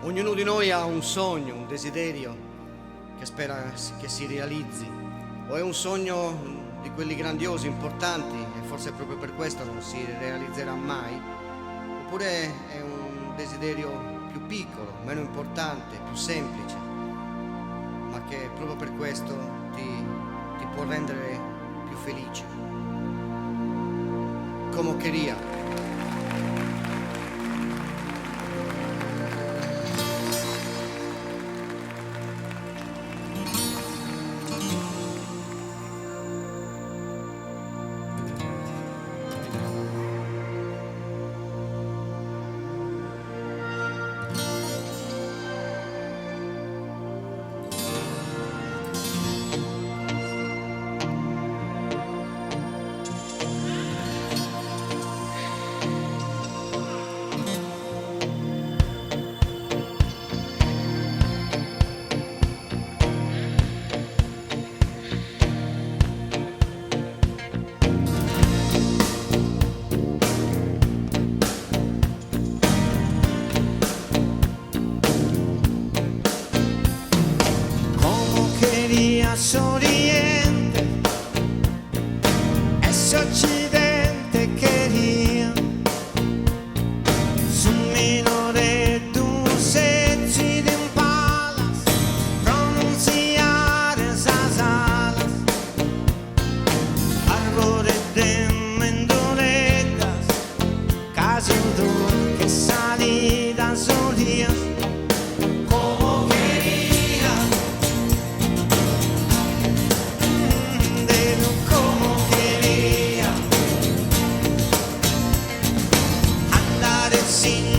Ognuno di noi ha un sogno, un desiderio che spera che si realizzi, o è un sogno di quelli grandiosi, importanti, e forse proprio per questo non si realizzerà mai, oppure è un desiderio più piccolo, meno importante, più semplice, ma che proprio per questo ti può rendere più felice. Como quería. Oriente, ese occidente quería su minore dulce de palas pronunciar esas alas, árboles de mendoletas, caso que salida solía. Sin